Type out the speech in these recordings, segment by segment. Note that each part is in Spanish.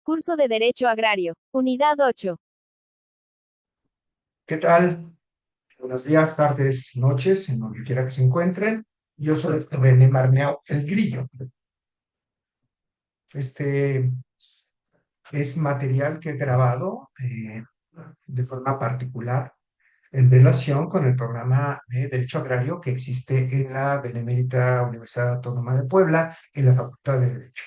Curso de Derecho Agrario, Unidad 8. ¿Qué tal? Buenos días, tardes, noches, en donde quiera que se encuentren. Yo soy René Marneau, el Grillo. Este es material que he grabado de forma particular en relación con el programa de Derecho Agrario que existe en la Benemérita Universidad Autónoma de Puebla, en la Facultad de Derecho.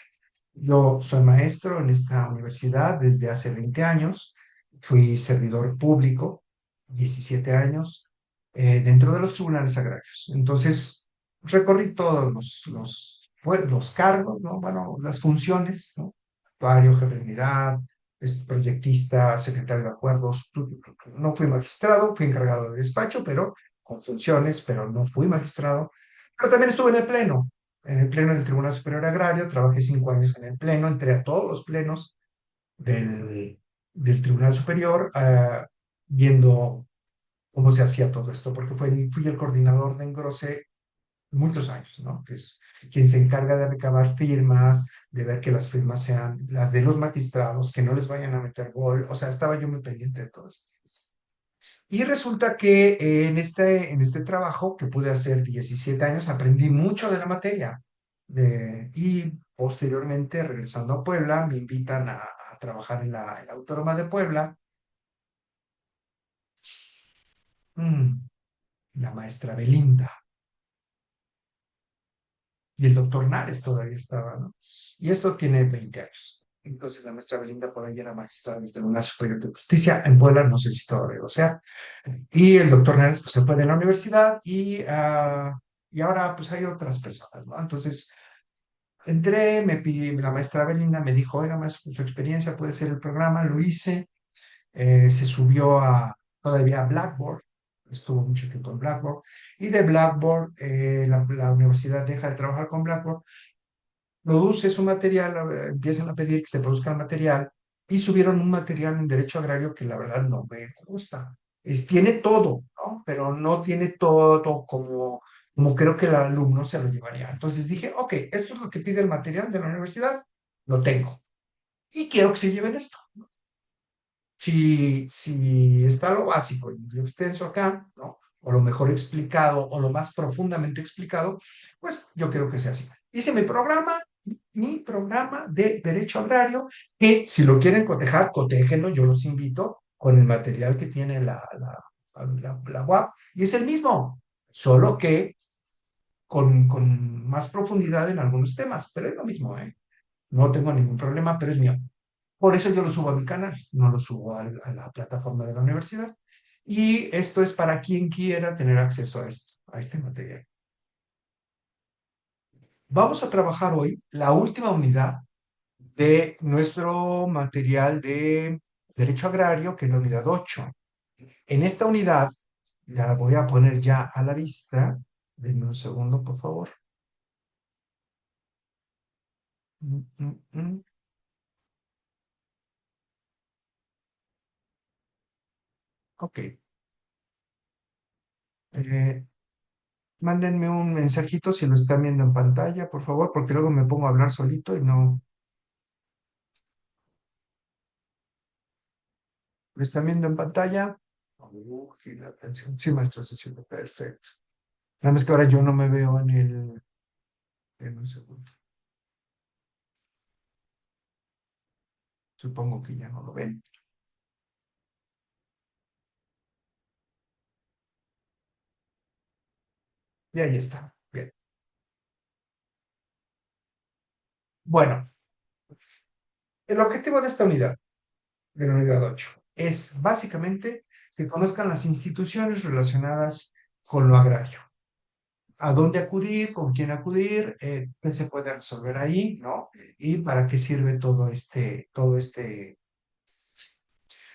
Yo soy maestro en esta universidad desde hace 20 años. Fui servidor público 17 años dentro de los tribunales agrarios. Entonces, recorrí todos los cargos, ¿no? Bueno, las funciones, ¿no? Actuario, jefe de unidad, proyectista, secretario de acuerdos. No fui magistrado, fui encargado de despacho, pero con funciones, pero no fui magistrado. Pero también estuve en el pleno del Tribunal Superior Agrario, trabajé 5 años en el pleno, entré a todos los plenos del Tribunal Superior, viendo cómo se hacía todo esto, porque fui el coordinador de engrose muchos años, ¿no? Que es quien se encarga de recabar firmas, de ver que las firmas sean las de los magistrados, que no les vayan a meter gol, o sea, estaba yo muy pendiente de todo esto. Y resulta que en este trabajo que pude hacer 17 años, aprendí mucho de la materia. Y posteriormente, regresando a Puebla, me invitan a trabajar en la Autónoma de Puebla. Mm, la maestra Belinda y el doctor Nares todavía estaba, ¿no? Y esto tiene 20 años. Entonces la maestra Belinda por ahí era magistrada del Tribunal Superior de Justicia. En Puebla no sé si todavía lo sea. Y el doctor Nares pues se fue de la universidad y ahora pues hay otras personas, ¿no? Entonces entré, la maestra Belinda me dijo, oiga, maestro, su experiencia puede ser el programa, lo hice, se subió todavía a Blackboard, estuvo mucho tiempo en Blackboard, y de Blackboard la universidad deja de trabajar con Blackboard, produce su material, empiezan a pedir que se produzca el material, y subieron un material en derecho agrario que la verdad no me gusta. Tiene todo, ¿no? Pero no tiene todo como creo que el alumno se lo llevaría. Entonces dije, ok, esto es lo que pide el material de la universidad, lo tengo. Y quiero que se lleven esto. Si está lo básico y lo extenso acá, ¿no? O lo mejor explicado o lo más profundamente explicado, pues yo creo que sea así. Hice mi programa de derecho agrario, que si lo quieren cotejar, cotéjenlo, yo los invito con el material que tiene la UAP, y es el mismo, solo que con más profundidad en algunos temas, pero es lo mismo, ¿eh? No tengo ningún problema, pero es mío. Por eso yo lo subo a mi canal, no lo subo a la plataforma de la universidad. Y esto es para quien quiera tener acceso a este material. Vamos a trabajar hoy la última unidad de nuestro material de Derecho Agrario, que es la unidad 8. En esta unidad, la voy a poner ya a la vista. Denme un segundo, por favor. Mm, mm, mm. Ok. Eh, Mándenme un mensajito si lo están viendo en pantalla, por favor, porque luego me pongo a hablar solito y no. ¿Lo están viendo en pantalla? Que la atención. Sí, maestro, sí, sí, perfecto. Nada más que ahora yo no me veo en el. En un segundo. Supongo que ya no lo ven. Y ahí está. Bien. Bueno, el objetivo de esta unidad, de la unidad 8, es básicamente que conozcan las instituciones relacionadas con lo agrario. A dónde acudir, con quién acudir, qué se puede resolver ahí, ¿no? Y para qué sirve todo este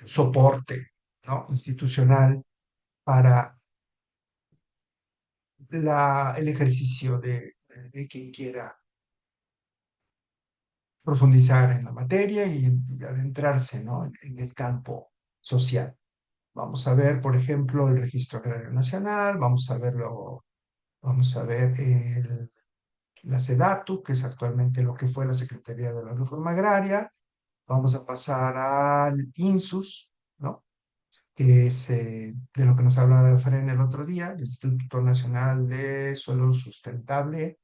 soporte, ¿no? Institucional para el ejercicio de quien quiera profundizar en la materia y adentrarse, ¿no? En el campo social. Vamos a ver, por ejemplo, el Registro Agrario Nacional, vamos a ver la SEDATU, que es actualmente lo que fue la Secretaría de la Reforma Agraria. Vamos a pasar al INSUS, ¿no? Que es de lo que nos hablaba Fren el otro día, el Instituto Nacional de Suelo Sustentable,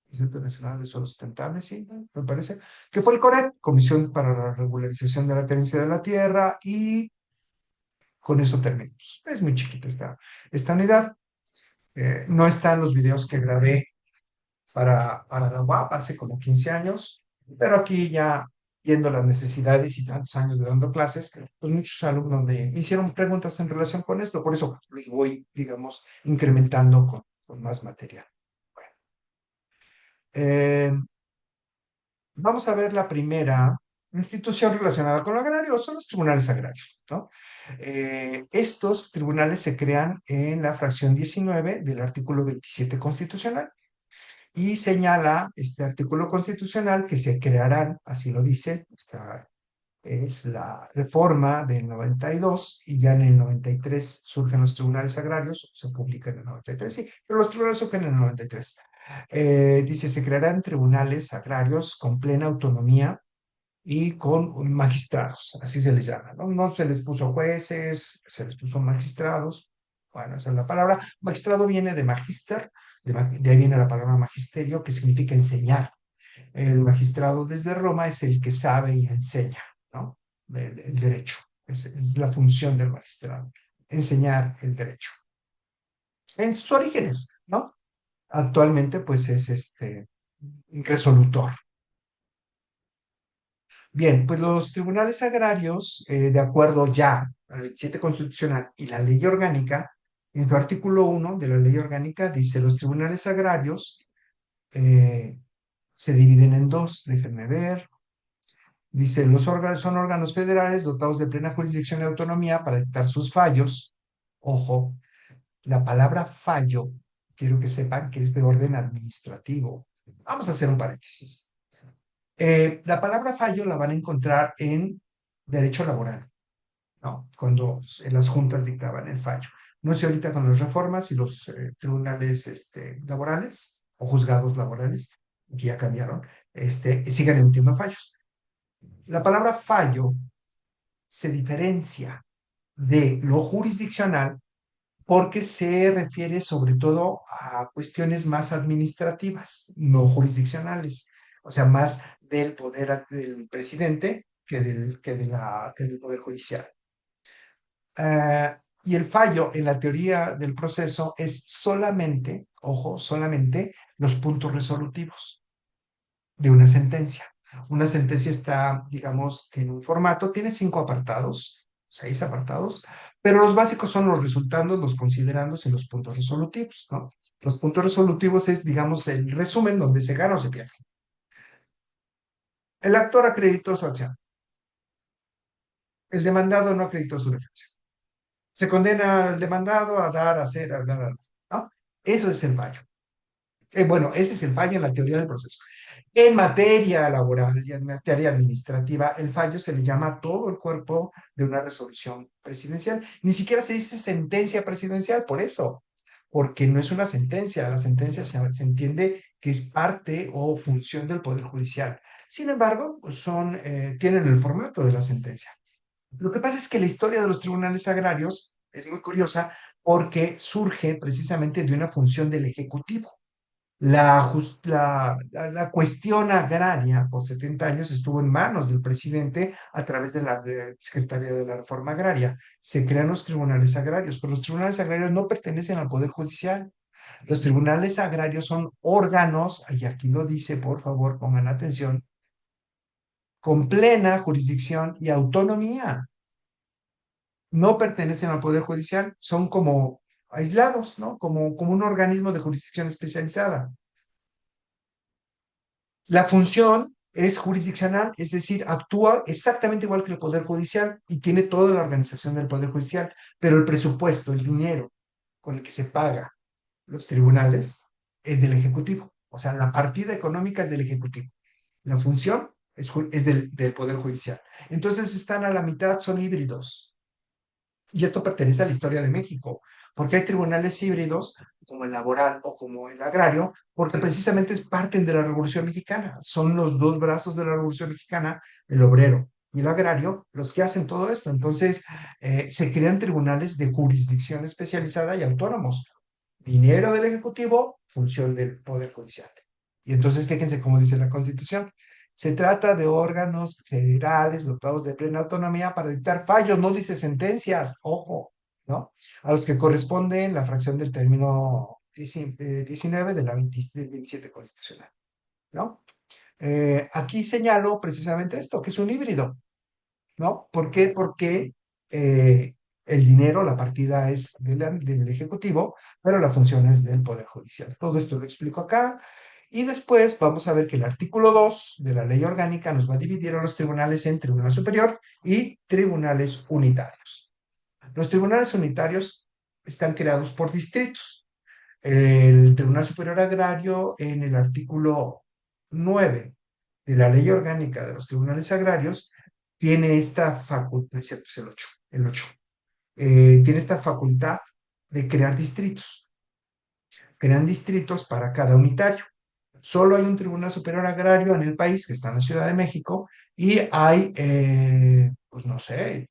Instituto Nacional de Suelo Sustentable, sí, me parece, que fue el CORET, Comisión para la Regularización de la Tenencia de la Tierra, y con eso terminamos. Es muy chiquita esta unidad. No están los videos que grabé para la UAP hace como 15 años, pero aquí ya viendo las necesidades y tantos años de dando clases, pues muchos alumnos me hicieron preguntas en relación con esto, por eso los voy, digamos, incrementando con más material. Bueno, eh, vamos a ver la primera institución relacionada con lo agrario, son los tribunales agrarios, ¿no? Estos tribunales se crean en la fracción 19 del artículo 27 constitucional y señala este artículo constitucional que se crearán, así lo dice, esta es la reforma del 92 y ya en el 93 surgen los tribunales agrarios, se publica en el 93, sí, pero los tribunales surgen en el 93. Dice, se crearán tribunales agrarios con plena autonomía y con magistrados, así se les llama, ¿no? No se les puso jueces, se les puso magistrados, bueno, esa es la palabra. Magistrado viene de magister, de ahí viene la palabra magisterio, que significa enseñar. El magistrado desde Roma es el que sabe y enseña, ¿no? El derecho, es la función del magistrado, enseñar el derecho. En sus orígenes, ¿no? Actualmente, pues es resolutor. Bien, pues los tribunales agrarios, de acuerdo ya al 27 constitucional y la ley orgánica, en su artículo 1 de la ley orgánica dice, los tribunales agrarios eh, se dividen en dos, déjenme ver, dice, los órganos son órganos federales dotados de plena jurisdicción y autonomía para dictar sus fallos. Ojo, la palabra fallo, quiero que sepan que es de orden administrativo. Vamos a hacer un paréntesis. La palabra fallo la van a encontrar en derecho laboral, ¿no? Cuando en las juntas dictaban el fallo. No sé ahorita con las reformas y los tribunales laborales o juzgados laborales, que ya cambiaron, sigan emitiendo fallos. La palabra fallo se diferencia de lo jurisdiccional porque se refiere sobre todo a cuestiones más administrativas, no jurisdiccionales, o sea, más del poder del presidente que del poder judicial. Y el fallo en la teoría del proceso es solamente, ojo, solamente los puntos resolutivos de una sentencia. Una sentencia está, digamos, en un formato, tiene 5 apartados, 6 apartados, pero los básicos son los resultandos, los considerandos y los puntos resolutivos, ¿no? Los puntos resolutivos es, digamos, el resumen donde se gana o se pierde. El actor acreditó su acción, el demandado no acreditó su defensa. Se condena al demandado a dar, a hacer, a bla, bla, bla, ¿no? Eso es el fallo. Bueno, ese es el fallo en la teoría del proceso. En materia laboral y en materia administrativa, el fallo se le llama a todo el cuerpo de una resolución presidencial. Ni siquiera se dice sentencia presidencial, por eso, porque no es una sentencia. La sentencia se entiende que es parte o función del Poder Judicial. Sin embargo, pues tienen el formato de la sentencia. Lo que pasa es que la historia de los tribunales agrarios es muy curiosa porque surge precisamente de una función del Ejecutivo. La cuestión agraria por 70 años estuvo en manos del presidente a través de la Secretaría de la Reforma Agraria. Se crean los tribunales agrarios, pero los tribunales agrarios no pertenecen al Poder Judicial. Los tribunales agrarios son órganos, y aquí lo dice, por favor, pongan atención, con plena jurisdicción y autonomía. No pertenecen al Poder Judicial, son como aislados, ¿no? Como un organismo de jurisdicción especializada. La función es jurisdiccional, es decir, actúa exactamente igual que el Poder Judicial y tiene toda la organización del Poder Judicial, pero el presupuesto, el dinero con el que se paga los tribunales es del Ejecutivo. O sea, la partida económica es del Ejecutivo. La función es del Poder Judicial. Entonces están a la mitad, son híbridos. Y esto pertenece a la historia de México, porque hay tribunales híbridos, como el laboral o como el agrario, porque precisamente parten de la Revolución Mexicana. Son los dos brazos de la Revolución Mexicana, el obrero y el agrario, los que hacen todo esto. Entonces, se crean tribunales de jurisdicción especializada y autónomos. Dinero del Ejecutivo, función del Poder Judicial. Y entonces, fíjense cómo dice la Constitución. Se trata de órganos federales dotados de plena autonomía para dictar fallos, no dice sentencias, ojo, ¿no? A los que corresponde la fracción del término 19 de la 27 constitucional, ¿no? Aquí señalo precisamente esto, que es un híbrido, ¿no? ¿Por qué? Porque el dinero, la partida es del Ejecutivo, pero la función es del Poder Judicial. Todo esto lo explico acá. Y después vamos a ver que el artículo 2 de la ley orgánica nos va a dividir a los tribunales en Tribunal Superior y tribunales unitarios. Los tribunales unitarios están creados por distritos. El Tribunal Superior Agrario, en el artículo 9 de la ley orgánica de los tribunales agrarios, tiene esta facultad, es cierto, es el 8, tiene esta facultad de crear distritos. Crean distritos para cada unitario. Solo hay un Tribunal Superior Agrario en el país, que está en la Ciudad de México, y hay, pues no sé,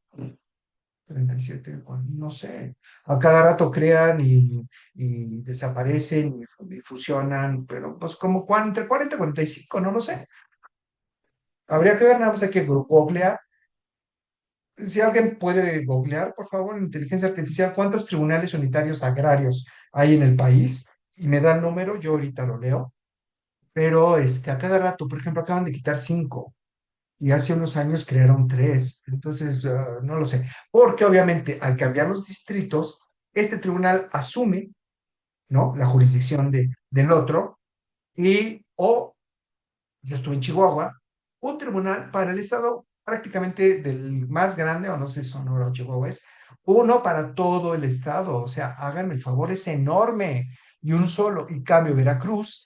37, no sé, a cada rato crean y desaparecen y fusionan, pero pues como entre 40 y 45, no lo sé. Habría que ver, nada más hay que googlear. Si alguien puede googlear, por favor, en inteligencia artificial, ¿cuántos tribunales unitarios agrarios hay en el país? Y me da el número, yo ahorita lo leo, pero a cada rato, por ejemplo, acaban de quitar 5 y hace unos años crearon 3, entonces no lo sé, porque obviamente al cambiar los distritos, este tribunal asume, ¿no? La jurisdicción del otro y, o yo estuve en Chihuahua, un tribunal para el estado prácticamente del más grande, o no sé si Sonora o Chihuahua es, uno para todo el estado, o sea, háganme el favor, es enorme, y un solo, y cambio Veracruz,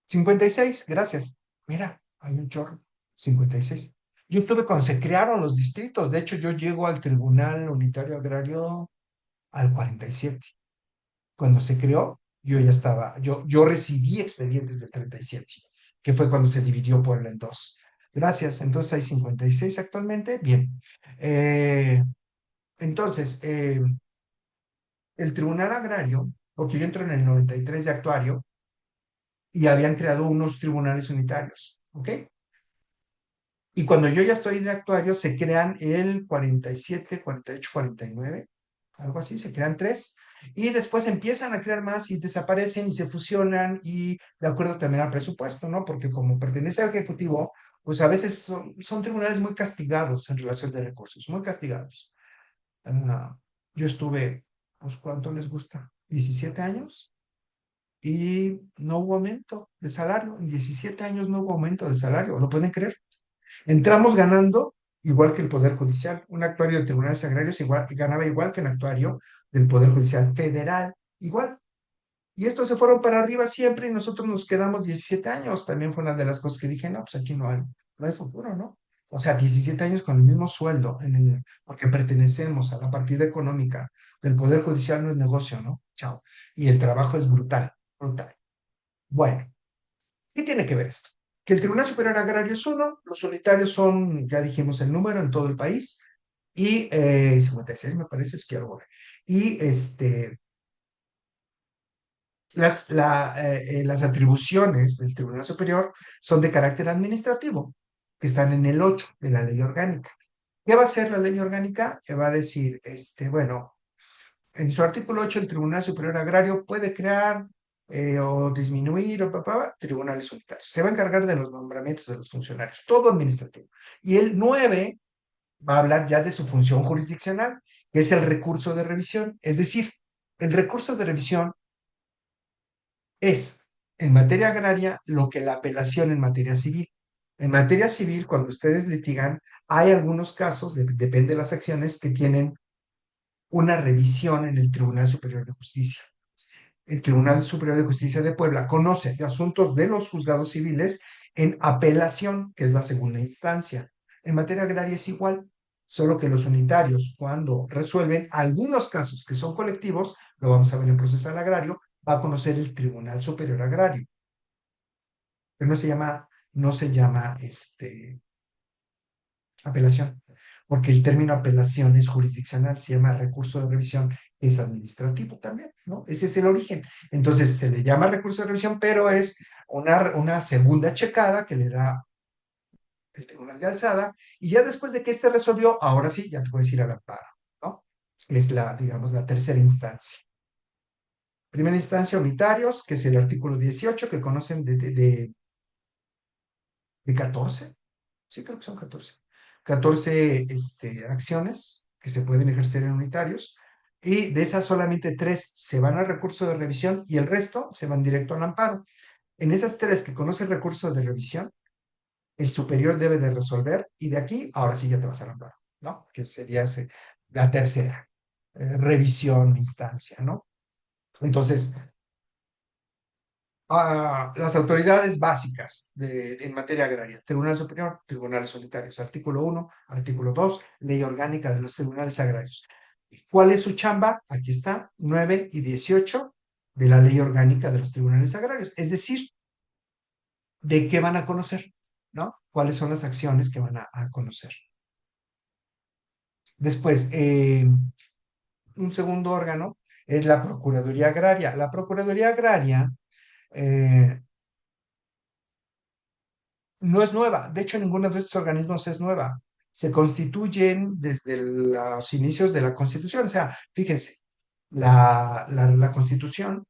56, gracias. Mira, hay un chorro, 56. Yo estuve cuando se crearon los distritos, de hecho yo llego al Tribunal Unitario Agrario al 47. Cuando se creó, yo ya estaba, yo recibí expedientes del 37, que fue cuando se dividió Puebla en dos. Gracias, entonces hay 56 actualmente. Bien. Eh, entonces, el Tribunal Agrario, porque yo entro en el 93 de actuario, y habían creado unos tribunales unitarios, ¿ok? Y cuando yo ya estoy de actuario, se crean el 47, 48, 49, algo así, se crean tres. Y después empiezan a crear más y desaparecen y se fusionan y de acuerdo también al presupuesto, ¿no? Porque como pertenece al Ejecutivo, pues a veces son tribunales muy castigados en relación de recursos, muy castigados. Ah, yo estuve, pues, ¿cuánto les gusta? 17 años y no hubo aumento de salario. En 17 años no hubo aumento de salario, ¿lo pueden creer? Entramos ganando igual que el Poder Judicial. Un actuario de tribunales agrarios ganaba igual que un actuario del Poder Judicial Federal, igual. Y estos se fueron para arriba siempre y nosotros nos quedamos 17 años. También fue una de las cosas que dije, no, pues aquí no hay futuro, ¿no? O sea, 17 años con el mismo sueldo, porque pertenecemos a la partida económica del Poder Judicial, no es negocio, ¿no? Chao. Y el trabajo es brutal, brutal. Bueno, ¿qué tiene que ver esto? Que el Tribunal Superior Agrario es uno, los unitarios son, ya dijimos el número, en todo el país, y 56 me parece, es que algo. Y las atribuciones del Tribunal Superior son de carácter administrativo, que están en el 8 de la ley orgánica. ¿Qué va a hacer la ley orgánica? Va a decir, bueno, en su artículo 8, el Tribunal Superior Agrario puede crear o disminuir tribunales unitarios. Se va a encargar de los nombramientos de los funcionarios, todo administrativo. Y el 9 va a hablar ya de su función jurisdiccional, que es el recurso de revisión. Es decir, el recurso de revisión es en materia agraria lo que la apelación en materia civil. En materia civil, cuando ustedes litigan, hay algunos casos, depende de las acciones, que tienen una revisión en el Tribunal Superior de Justicia. El Tribunal Superior de Justicia de Puebla conoce de asuntos de los juzgados civiles en apelación, que es la segunda instancia. En materia agraria es igual. Solo que los unitarios, cuando resuelven algunos casos que son colectivos, lo vamos a ver en procesal agrario, va a conocer el Tribunal Superior Agrario. Pero no se llama apelación, porque el término apelación es jurisdiccional, se llama recurso de revisión, es administrativo también, ¿no? Ese es el origen. Entonces se le llama recurso de revisión, pero es una segunda checada que le da el tribunal de alzada, y ya después de que este resolvió, ahora sí, ya te puedes ir al amparo, ¿no? Es digamos, la tercera instancia. Primera instancia, unitarios, que es el artículo 18, que conocen de 14. Sí, creo que son 14. 14 acciones que se pueden ejercer en unitarios, y de esas solamente 3 se van al recurso de revisión y el resto se van directo al amparo. En esas 3 que conoce el recurso de revisión, el superior debe de resolver, y de aquí, ahora sí ya te vas al amparo, ¿no? Que sería la tercera, revisión, instancia, ¿no? Entonces, las autoridades básicas en materia agraria: Tribunal Superior, Tribunales Unitarios, artículo 1, artículo 2, Ley Orgánica de los Tribunales Agrarios. ¿Cuál es su chamba? Aquí está, 9 y 18 de la Ley Orgánica de los Tribunales Agrarios. Es decir, ¿de qué van a conocer? ¿No? ¿Cuáles son las acciones que van a conocer? Después, un segundo órgano es la Procuraduría Agraria. La Procuraduría Agraria eh, no es nueva. De hecho, ninguno de estos organismos es nueva. Se constituyen desde los inicios de la Constitución. O sea, fíjense, la Constitución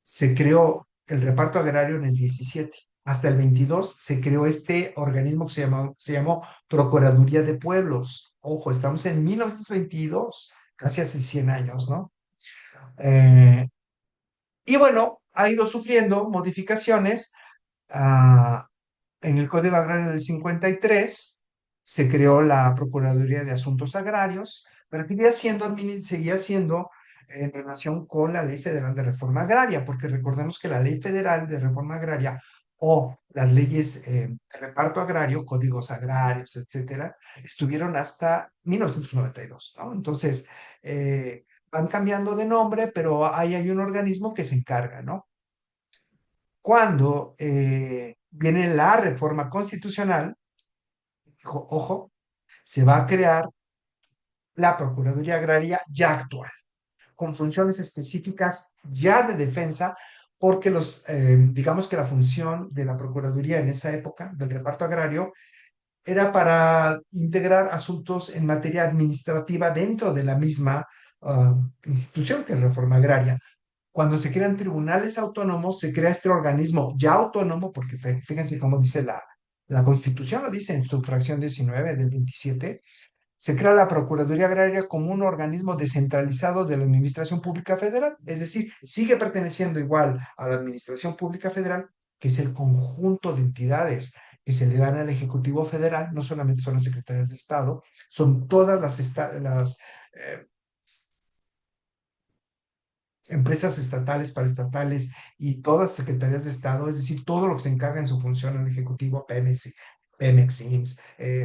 se creó el reparto agrario en el 17. Hasta el 22 se creó este organismo que se llamó Procuraduría de Pueblos. Ojo, estamos en 1922, casi hace 100 años, ¿no? Eh, y bueno, ha ido sufriendo modificaciones. ah, En el Código Agrario del 53 se creó la Procuraduría de Asuntos Agrarios, pero seguía siendo en relación con la Ley Federal de Reforma Agraria, porque recordemos que la Ley Federal de Reforma Agraria o las leyes de reparto agrario, códigos agrarios, etcétera, estuvieron hasta 1992, ¿no? Entonces, van cambiando de nombre, pero ahí hay un organismo que se encarga, ¿no? Cuando viene la reforma constitucional, ojo, se va a crear la Procuraduría Agraria ya actual, con funciones específicas ya de defensa, porque digamos que la función de la Procuraduría en esa época, del reparto agrario, era para integrar asuntos en materia administrativa dentro de la misma institución que es Reforma Agraria. Cuando se crean tribunales autónomos, se crea este organismo ya autónomo, porque fíjense cómo dice la Constitución, lo dice en su fracción 19 del 27. Se crea la Procuraduría Agraria como un organismo descentralizado de la Administración Pública Federal, es decir, sigue perteneciendo igual a la Administración Pública Federal, que es el conjunto de entidades que se le dan al Ejecutivo Federal. No solamente son las secretarías de Estado, son todas las empresas estatales, paraestatales y todas las secretarías de Estado, es decir, todo lo que se encarga en su función al Ejecutivo, Pemex, IMSS,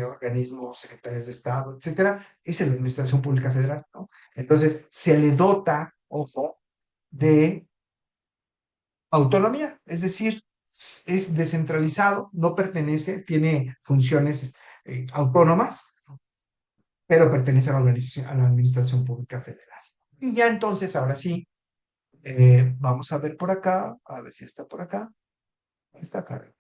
organismos, secretarias de Estado, etcétera, es en la Administración Pública Federal, ¿no? Entonces, se le dota, ojo, de autonomía, es decir, es descentralizado, no pertenece, tiene funciones autónomas, pero pertenece a la Administración Pública Federal. Y ya entonces, ahora sí, vamos a ver por acá, a ver si está por acá. Está acá.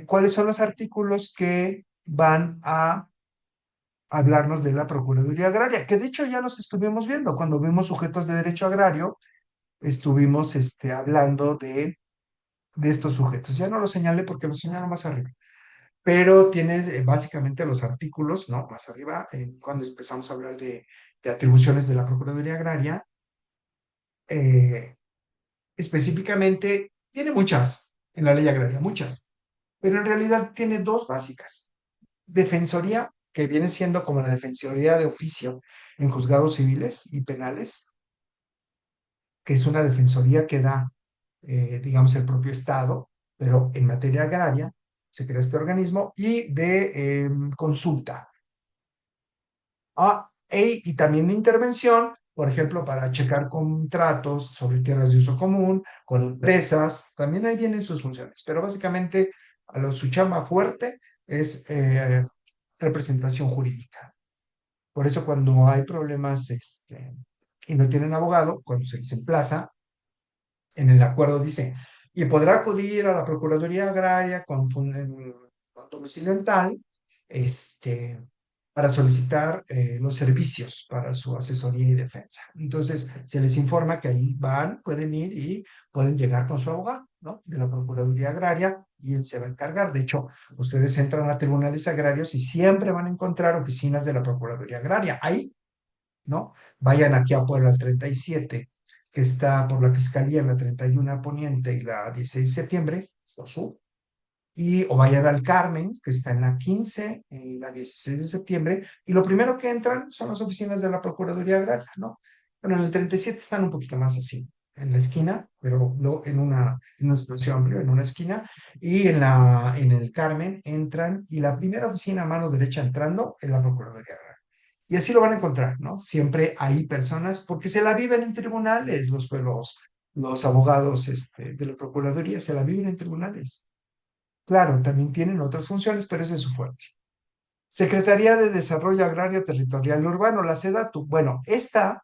¿Cuáles son los artículos que van a hablarnos de la Procuraduría Agraria? Que de hecho ya los estuvimos viendo cuando vimos sujetos de derecho agrario, estuvimos hablando de estos sujetos. Ya no los señalé porque los señalo más arriba, pero tiene básicamente los artículos, ¿no? Más arriba, cuando empezamos a hablar de atribuciones de la Procuraduría Agraria, eh, específicamente, tiene muchas en la ley agraria, muchas, pero en realidad tiene dos básicas. Defensoría, que viene siendo como la defensoría de oficio en juzgados civiles y penales, que es una defensoría que da, digamos, el propio Estado, pero en materia agraria. se crea este organismo, y de consulta. Y también de intervención, por ejemplo, para checar contratos sobre tierras de uso común, con empresas, también ahí vienen sus funciones, pero básicamente su chamba fuerte es representación jurídica. Por eso cuando hay problemas y no tienen abogado, cuando se les emplaza, en el acuerdo dice, y podrá acudir a la Procuraduría Agraria con domicilio en tal, este, para solicitar los servicios para su asesoría y defensa. Entonces, se les informa que ahí van, pueden ir y pueden llegar con su abogado, ¿no? De la Procuraduría Agraria, y él se va a encargar. De hecho, ustedes entran a tribunales agrarios y siempre van a encontrar oficinas de la Procuraduría Agraria. Ahí, ¿no? Vayan aquí a Puebla al 37, que está por la Fiscalía en la 31 Poniente y la 16 de septiembre, o sur, o vayan al Carmen, que está en la 15 y la 16 de septiembre, y lo primero que entran son las oficinas de la Procuraduría Agraria, ¿no? Bueno, en el 37 están un poquito más así, en la esquina, pero en un espacio amplio, en una esquina, y en el Carmen entran, y la primera oficina a mano derecha entrando es la Procuraduría Agraria. Y así lo van a encontrar, ¿no? Siempre hay personas, porque se la viven en tribunales, los abogados de la Procuraduría se la viven en tribunales. Claro, también tienen otras funciones, pero ese es su fuerte. Secretaría de Desarrollo Agrario Territorial y Urbano, la SEDATU. Bueno, esta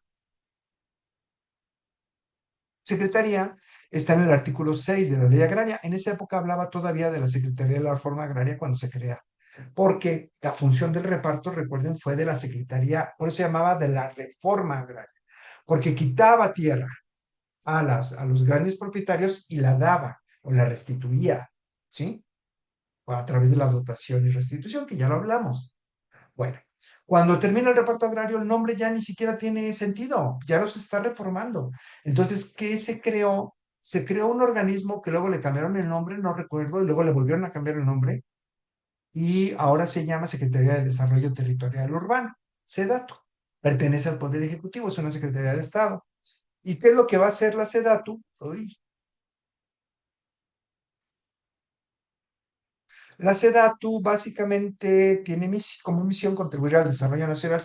secretaría está en el artículo 6 de la Ley Agraria. En esa época hablaba todavía de la Secretaría de la Reforma Agraria cuando se crea, porque la función del reparto, recuerden, fue de la Secretaría, por eso se llamaba de la Reforma Agraria, porque quitaba tierra a los grandes propietarios y la daba o la restituía, ¿sí? A través de la dotación y restitución, que ya lo hablamos. Bueno, cuando termina el reparto agrario, el nombre ya ni siquiera tiene sentido, ya no se está reformando. Entonces, ¿qué se creó? Se creó un organismo que luego le cambiaron el nombre, no recuerdo, y luego le volvieron a cambiar el nombre, y ahora se llama Secretaría de Desarrollo Territorial Urbano, SEDATU. Pertenece al Poder Ejecutivo, es una Secretaría de Estado. ¿Y qué es lo que va a hacer la SEDATU? Uy, la SEDATU básicamente tiene como misión contribuir al desarrollo nacional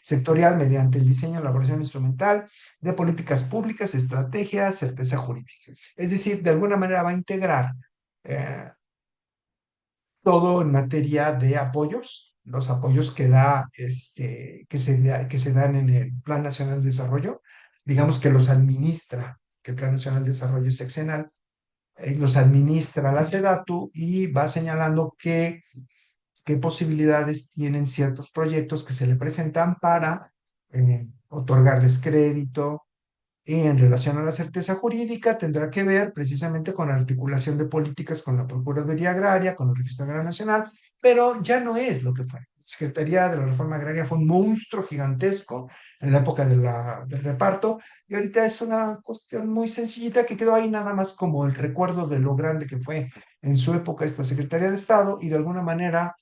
sectorial mediante el diseño, elaboración instrumental de políticas públicas, estrategias, certeza jurídica. Es decir, de alguna manera va a integrar eh, todo en materia de apoyos, los apoyos que se dan en el Plan Nacional de Desarrollo, digamos que los administra, que el Plan Nacional de Desarrollo es sexenal, los administra la SEDATU y va señalando qué posibilidades tienen ciertos proyectos que se le presentan para otorgarles crédito. Y en relación a la certeza jurídica, tendrá que ver precisamente con la articulación de políticas con la Procuraduría Agraria, con el Registro Agrario Nacional, pero ya no es lo que fue. La Secretaría de la Reforma Agraria fue un monstruo gigantesco en la época del reparto, y ahorita es una cuestión muy sencillita que quedó ahí nada más como el recuerdo de lo grande que fue en su época esta Secretaría de Estado, y de alguna manera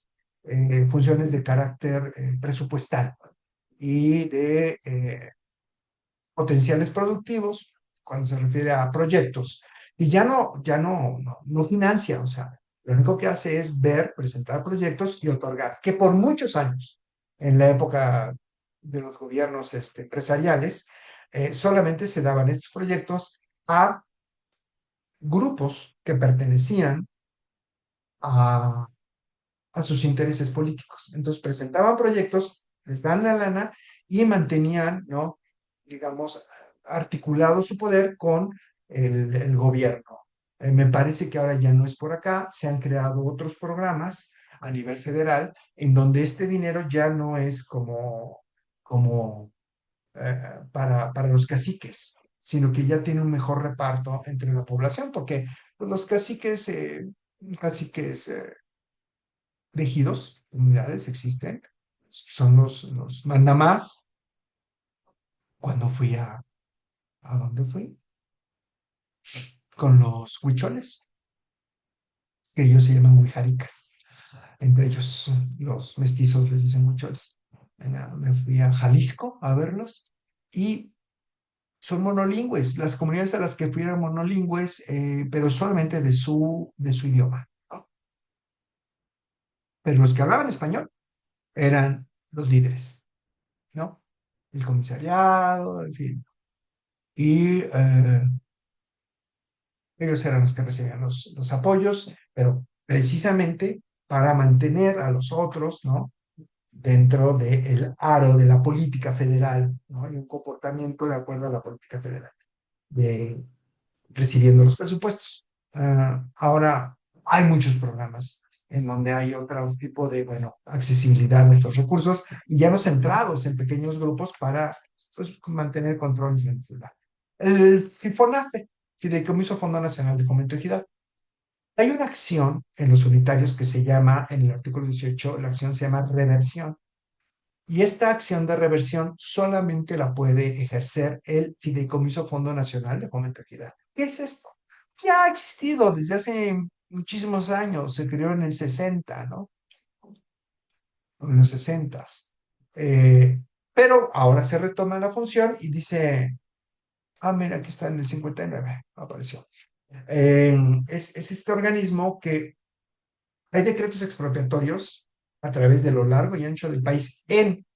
funciones de carácter presupuestal y de potenciales productivos cuando se refiere a proyectos. Y no financia, o sea, lo único que hace es ver, presentar proyectos y otorgar, que por muchos años, en la época de los gobiernos empresariales, solamente se daban estos proyectos a grupos que pertenecían a sus intereses políticos. Entonces presentaban proyectos, les dan la lana y mantenían, ¿no? Digamos, articulado su poder con el gobierno. Me parece que ahora ya no es por acá, se han creado otros programas a nivel federal en donde este dinero ya no es como para los caciques, sino que ya tiene un mejor reparto entre la población, porque pues, los caciques de ejidos, comunidades existen, son los mandamás. Cuando ¿a dónde fui? Con los huicholes, que ellos se llaman huijaricas. Entre ellos, los mestizos les dicen huicholes. Me fui a Jalisco a verlos y son monolingües. Las comunidades a las que fui eran monolingües, pero solamente de su idioma, ¿no? pero los que hablaban español eran los líderes, ¿no? El comisariado, en fin. Y ellos eran los que recibían los apoyos, pero precisamente para mantener a los otros, ¿no? Dentro del aro de la política federal, ¿no? Y un comportamiento de acuerdo a la política federal, de recibiendo los presupuestos. Ahora hay muchos programas en donde hay otro tipo de, bueno, accesibilidad a estos recursos y ya no centrados en pequeños grupos para, pues, mantener control de la. El FIFONAFE, Fideicomiso Fondo Nacional de Fomento Ejidal. Hay una acción en los unitarios que se llama, en el artículo 18, la acción se llama reversión. Y esta acción de reversión solamente la puede ejercer el Fideicomiso Fondo Nacional de Fomento Equidad. ¿Qué es esto? Ya ha existido desde hace muchísimos años, se creó en el 60, ¿no? En los 60. Pero ahora se retoma la función y dice, mira, aquí está en el 59, apareció. Es este organismo que hay decretos expropiatorios a través de lo largo y ancho del país en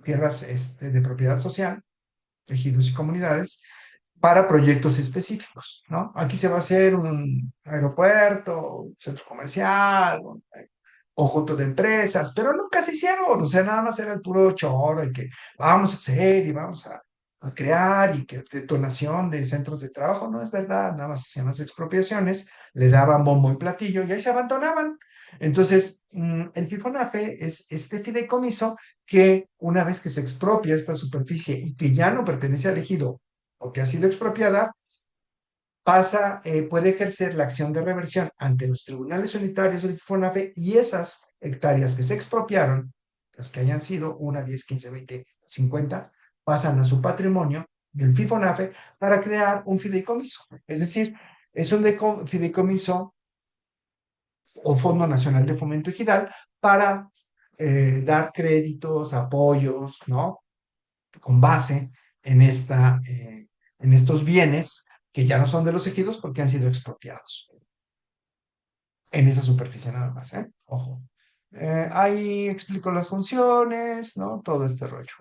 tierras de propiedad social, ejidos y comunidades, para proyectos específicos, ¿no? Aquí se va a hacer un aeropuerto, un centro comercial, un conjunto de empresas, pero nunca se hicieron, o sea, nada más era el puro choro y que vamos a hacer y vamos a crear y que detonación de centros de trabajo, no es verdad, nada más hacían las expropiaciones, le daban bombo y platillo y ahí se abandonaban. Entonces, el FIFONAFE es este fideicomiso que una vez que se expropia esta superficie y que ya no pertenece al ejido o que ha sido expropiada, puede ejercer la acción de reversión ante los tribunales unitarios del FONAFE y esas hectáreas que se expropiaron, las que hayan sido 1, 10, 15, 20, 50, pasan a su patrimonio del FIFONAFE para crear un fideicomiso. Es decir, es un fideicomiso o Fondo Nacional de Fomento Ejidal para dar créditos, apoyos, ¿no? Con base en estos bienes que ya no son de los ejidos porque han sido expropiados. En esa superficie nada más, ¿eh? Ojo. Ahí explico las funciones, ¿no? Todo este rollo.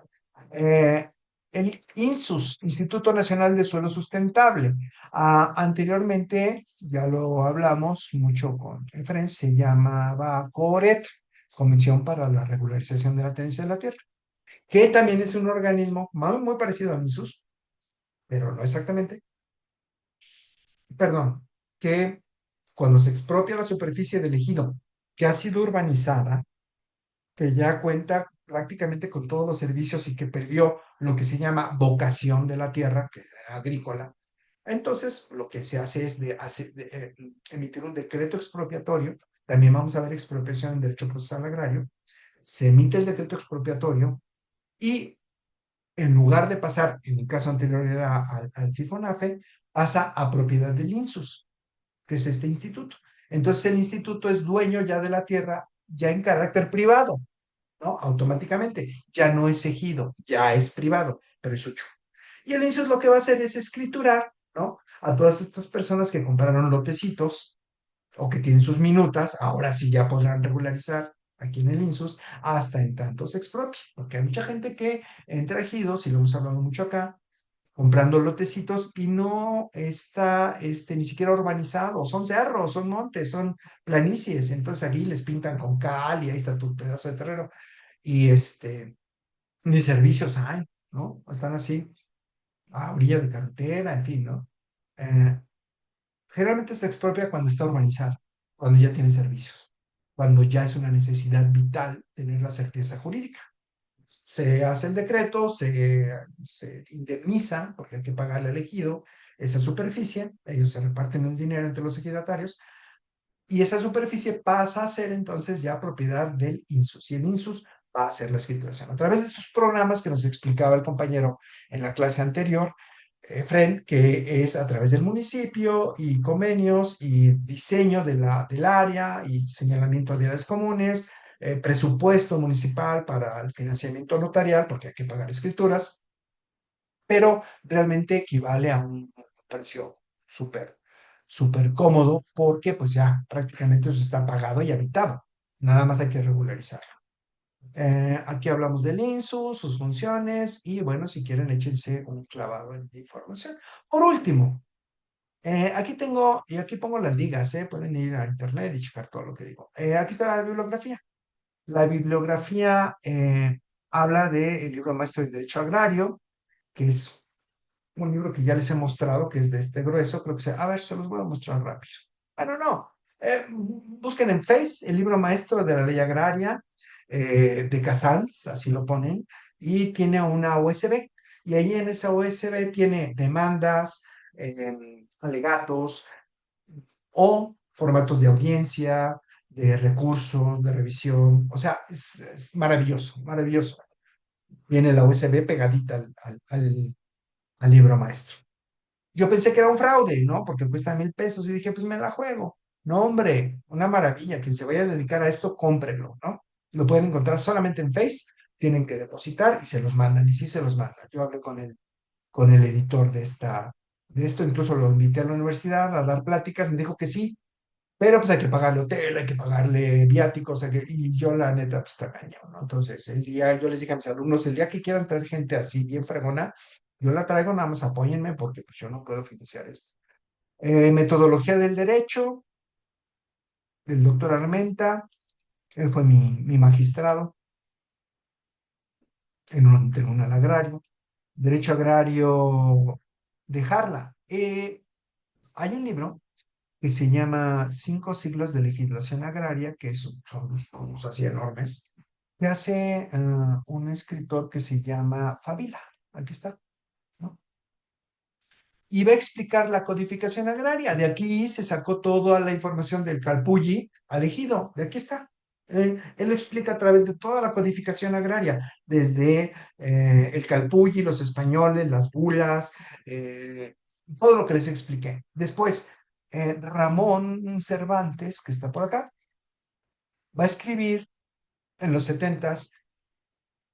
Eh, el INSUS, Instituto Nacional de Suelo Sustentable. Anteriormente, ya lo hablamos mucho con Efren, se llamaba CORET, Comisión para la Regularización de la Tenencia de la Tierra, que también es un organismo muy parecido al INSUS, pero no exactamente, perdón, que cuando se expropia la superficie del ejido que ha sido urbanizada, que ya cuenta prácticamente con todos los servicios y que perdió lo que se llama vocación de la tierra, que es agrícola, entonces lo que se hace es emitir un decreto expropiatorio. También vamos a ver expropiación en derecho procesal agrario. Se emite el decreto expropiatorio y en lugar de pasar, en el caso anterior era al FIFONAFE, pasa a propiedad del INSUS, que es este instituto. Entonces el instituto es dueño ya de la tierra, ya en carácter privado, ¿no? Automáticamente. Ya no es ejido, ya es privado, pero es suyo. Y el INSUS lo que va a hacer es escriturar, ¿no? A todas estas personas que compraron lotecitos o que tienen sus minutas, ahora sí ya podrán regularizar aquí en el INSUS hasta en tanto se expropie, porque hay mucha gente que entra a ejidos, y lo hemos hablado mucho acá, comprando lotecitos y no está ni siquiera urbanizado, son cerros, son montes, son planicies, entonces aquí les pintan con cal y ahí está tu pedazo de terreno y ni servicios hay, ¿no? Están así a orilla de carretera, en fin, ¿no? Eh, Generalmente se expropia cuando está urbanizado, cuando ya tiene servicios, cuando ya es una necesidad vital tener la certeza jurídica. Se hace el decreto, se indemniza, porque hay que pagarle al ejido esa superficie, ellos se reparten el dinero entre los ejidatarios, y esa superficie pasa a ser entonces ya propiedad del INSUS, y el INSUS va a hacer la escrituración. A través de estos programas que nos explicaba el compañero en la clase anterior, Fren, que es a través del municipio y convenios y diseño del área y señalamiento de áreas comunes, presupuesto municipal para el financiamiento notarial, porque hay que pagar escrituras, pero realmente equivale a un precio súper cómodo porque pues ya prácticamente eso está pagado y habitado. Nada más hay que regularizar. Aquí hablamos del INSU, sus funciones y bueno, si quieren, échense un clavado en la información. Por último, aquí tengo, y aquí pongo las ligas, pueden ir a internet y checar todo lo que digo. Aquí está la bibliografía. La bibliografía habla del libro maestro de Derecho Agrario, que es un libro que ya les he mostrado, que es de este grueso, creo que a ver, se los voy a mostrar rápido. Bueno, no, busquen en Face el libro maestro de la ley agraria de Casals, así lo ponen, y tiene una USB, y ahí en esa USB tiene demandas, alegatos o formatos de audiencia, de recursos, de revisión, o sea, es maravilloso, maravilloso. Viene la USB pegadita al libro maestro. Yo pensé que era un fraude, ¿no? Porque cuesta 1,000 pesos y dije, pues me la juego. No, hombre, una maravilla. Quien se vaya a dedicar a esto, cómprenlo, ¿no? Lo pueden encontrar solamente en Face, tienen que depositar y se los mandan. Y sí se los mandan. Yo hablé con el editor de esto, incluso lo invité a la universidad a dar pláticas, me dijo que sí, pero pues hay que pagarle hotel, hay que pagarle viáticos, y yo la neta, pues está cañón, ¿no? Entonces, yo les dije a mis alumnos, el día que quieran traer gente así, bien fregona, yo la traigo, nada más apóyenme porque pues yo no puedo financiar esto. Metodología del derecho, el doctor Armenta, él fue mi magistrado en un tribunal agrario. Derecho agrario, dejarla. Hay un libro que se llama Cinco siglos de legislación agraria, que son unos tomos así enormes, que hace un escritor que se llama Favila. Aquí está, ¿no? Y va a explicar la codificación agraria. De aquí se sacó toda la información del Calpulli al ejido. De aquí está. Él lo explica a través de toda la codificación agraria, desde el Calpulli, los españoles, las bulas, eh, todo lo que les expliqué. Después, Ramón Cervantes, que está por acá, va a escribir en los setentas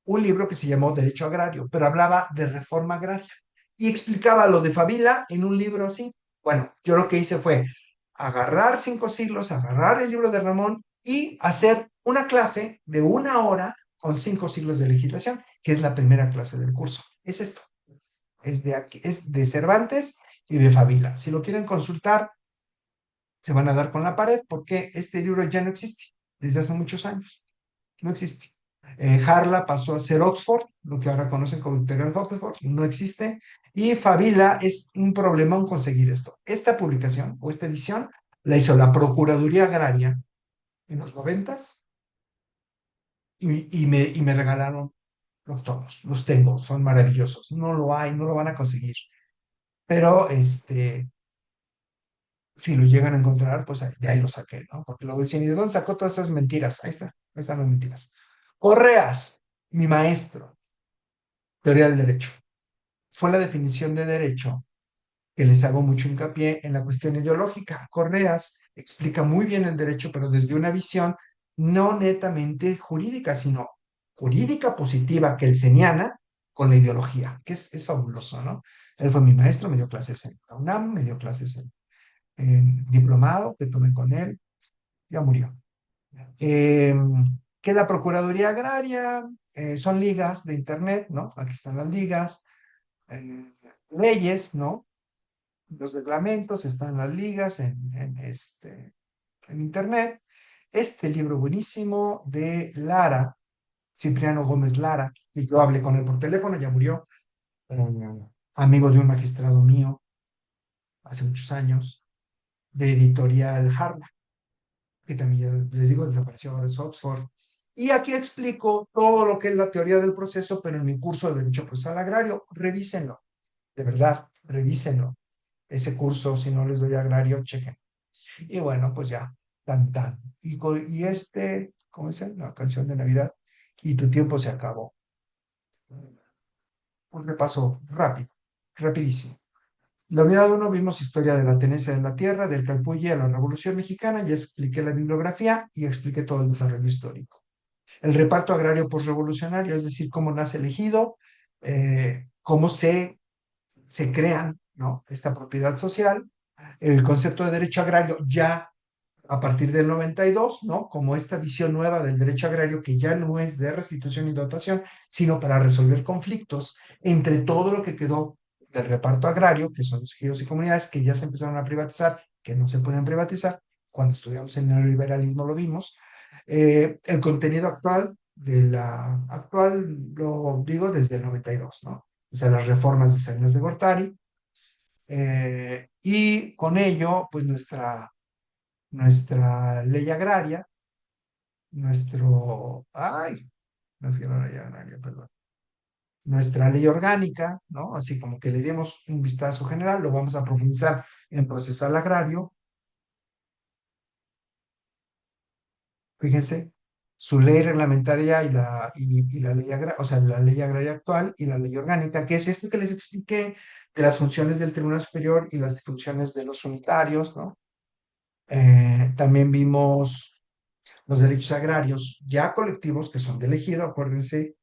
un libro que se llamó Derecho Agrario, pero hablaba de reforma agraria y explicaba lo de Favila en un libro así. Bueno, yo lo que hice fue agarrar cinco siglos, agarrar el libro de Ramón y hacer una clase de 1 hora con 5 siglos de legislación, que es la primera clase del curso. Es esto, es de aquí, es de Cervantes y de Favila. Si lo quieren consultar, se van a dar con la pared porque este libro ya no existe desde hace muchos años. No existe. Harla pasó a ser Oxford, lo que ahora conocen como Imperial Oxford, no existe. Y Favila es un problema conseguir esto. Esta publicación o esta edición la hizo la Procuraduría Agraria en los noventas y me regalaron los tomos. Los tengo, son maravillosos. No lo hay, no lo van a conseguir. Pero si lo llegan a encontrar, pues de ahí lo saqué, ¿no? Porque luego dicen, ¿y de dónde sacó todas esas mentiras? Ahí están las mentiras. Correas, mi maestro, teoría del derecho. Fue la definición de derecho que les hago mucho hincapié en la cuestión ideológica. Correas explica muy bien el derecho, pero desde una visión no netamente jurídica, sino jurídica positiva, kelseniana, con la ideología, que es fabuloso, ¿no? Él fue mi maestro, me dio clases en la UNAM, me dio clases en diplomado que tomé con él, ya murió. Eh, que la Procuraduría Agraria son ligas de Internet, ¿no? Aquí están las ligas, eh, leyes, ¿no? Los reglamentos están en las ligas, en Internet. Este libro buenísimo de Lara, Cipriano Gómez Lara, que yo hablé con él por teléfono, ya murió, eh, amigo de un magistrado mío hace muchos años, de editorial Harla, que también ya les digo, desapareció ahora es Oxford. Y aquí explico todo lo que es la teoría del proceso, pero en mi curso de Derecho Procesal Agrario, revísenlo, de verdad, revísenlo. Ese curso, si no les doy agrario, chequen. Y bueno, pues ya, tan tan. ¿Cómo dice? La canción de Navidad. Y tu tiempo se acabó. Un repaso rápido, rapidísimo. La unidad uno vimos historia de la tenencia de la tierra, del Calpulli a la Revolución Mexicana, ya expliqué la bibliografía y expliqué todo el desarrollo histórico. El reparto agrario postrevolucionario, es decir, cómo nace el ejido, cómo se crean, ¿no? Esta propiedad social. El concepto de derecho agrario ya a partir del 92, ¿no? Como esta visión nueva del derecho agrario que ya no es de restitución y dotación, sino para resolver conflictos entre todo lo que quedó del reparto agrario, que son los ejidos y comunidades que ya se empezaron a privatizar, que no se pueden privatizar. Cuando estudiamos el neoliberalismo lo vimos. El contenido actual lo digo desde el 92, ¿no? O sea, las reformas de Salinas de Gortari, y con ello, pues nuestra ley agraria, me refiero a la ley agraria, perdón, nuestra ley orgánica, ¿no? Así como que le dimos un vistazo general, lo vamos a profundizar en procesal agrario. Fíjense, su ley reglamentaria y la ley agraria, o sea, la ley agraria actual y la ley orgánica, que es esto que les expliqué de las funciones del Tribunal Superior y las funciones de los unitarios, ¿no? También vimos los derechos agrarios ya colectivos, que son de ejido, acuérdense,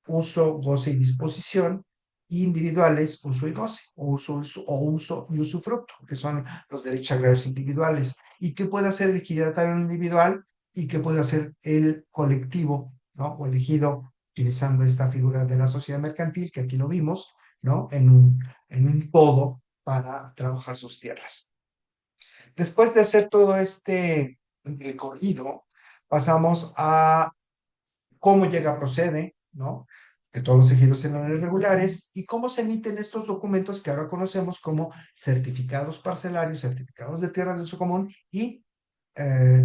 uso, goce y disposición, y individuales, uso y goce, o uso y usufructo, que son los derechos agrarios individuales. ¿Y qué puede hacer el ejidatario individual y qué puede hacer el colectivo, ¿no? O elegido, utilizando esta figura de la sociedad mercantil, que aquí lo vimos, ¿no? En un todo para trabajar sus tierras. Después de hacer todo este recorrido, pasamos a cómo llega Procede, ¿no? Que todos los ejidos sean irregulares y cómo se emiten estos documentos que ahora conocemos como certificados parcelarios, certificados de tierra de uso común y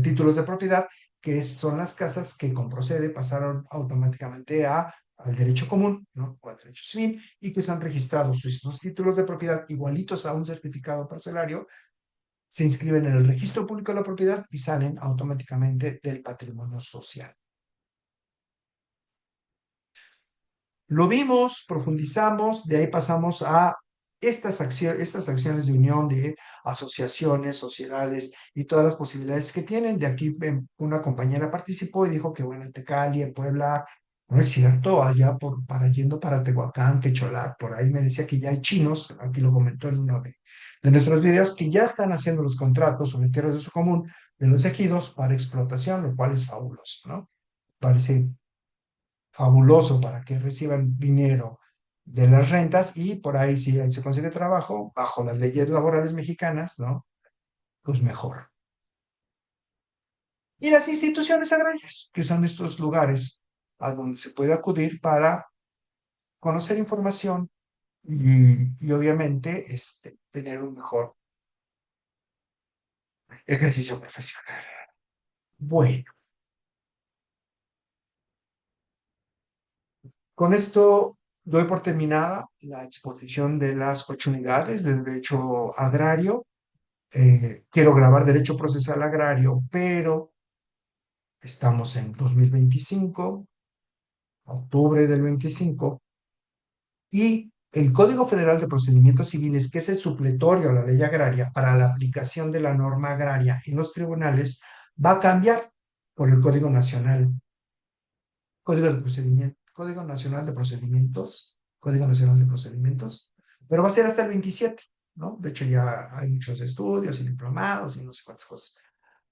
títulos de propiedad, que son las casas que con Procede pasaron automáticamente al derecho común, ¿no? O al derecho civil, y que se han registrado sus títulos de propiedad igualitos a un certificado parcelario, se inscriben en el registro público de la propiedad y salen automáticamente del patrimonio social. Lo vimos, profundizamos, de ahí pasamos a estas acciones de unión de asociaciones, sociedades y todas las posibilidades que tienen. De aquí una compañera participó y dijo que bueno, en Tecali, en Puebla, no es cierto, allá yendo para Tehuacán, Quecholac, por ahí me decía que ya hay chinos, aquí lo comentó en uno de nuestros videos, que ya están haciendo los contratos sobre tierras de uso común de los ejidos para explotación, lo cual es fabuloso, ¿no? Parece fabuloso para que reciban dinero de las rentas y por ahí si se consigue trabajo bajo las leyes laborales mexicanas, ¿no? Pues mejor. Y las instituciones agrarias, que son estos lugares a donde se puede acudir para conocer información y obviamente tener un mejor ejercicio profesional. Bueno, con esto doy por terminada la exposición de las 8 unidades del derecho agrario. Quiero grabar derecho procesal agrario, pero estamos en 2025, octubre del 25, y el Código Federal de Procedimientos Civiles, que es el supletorio a la ley agraria para la aplicación de la norma agraria en los tribunales, va a cambiar por el Código Nacional, Código Nacional de Procedimientos, Código Nacional de Procedimientos, pero va a ser hasta el 27, ¿no? De hecho, ya hay muchos estudios y diplomados y no sé cuántas cosas,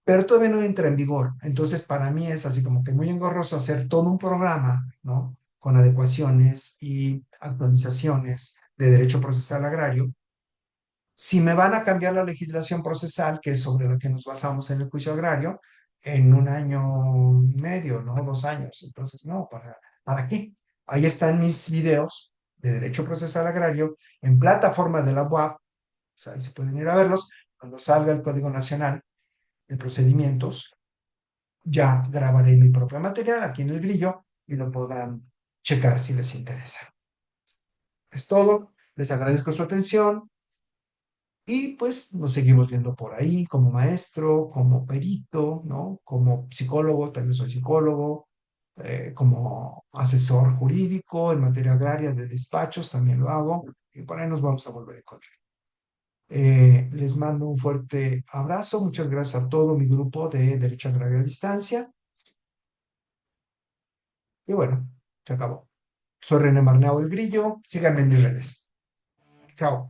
pero todavía no entra en vigor. Entonces, para mí es así como que muy engorroso hacer todo un programa, ¿no? Con adecuaciones y actualizaciones de derecho procesal agrario. Si me van a cambiar la legislación procesal, que es sobre la que nos basamos en el juicio agrario, en un año y medio, ¿no? 2 años. Entonces, no, ¿para qué? Ahí están mis videos de derecho procesal agrario en plataforma de la UAP, o sea, ahí se pueden ir a verlos. Cuando salga el Código Nacional de Procedimientos, ya grabaré mi propio material aquí en el grillo y lo podrán checar si les interesa. Es todo. Les agradezco su atención y pues nos seguimos viendo por ahí como maestro, como perito, ¿no? Como psicólogo, también soy psicólogo, como asesor jurídico en materia agraria de despachos, también lo hago y por ahí nos vamos a volver a encontrar. Les mando un fuerte abrazo. Muchas gracias a todo mi grupo de Derecho Agrario a Distancia. Y bueno, se acabó. Soy René Marnao el Grillo. Síganme en mis redes. Chao.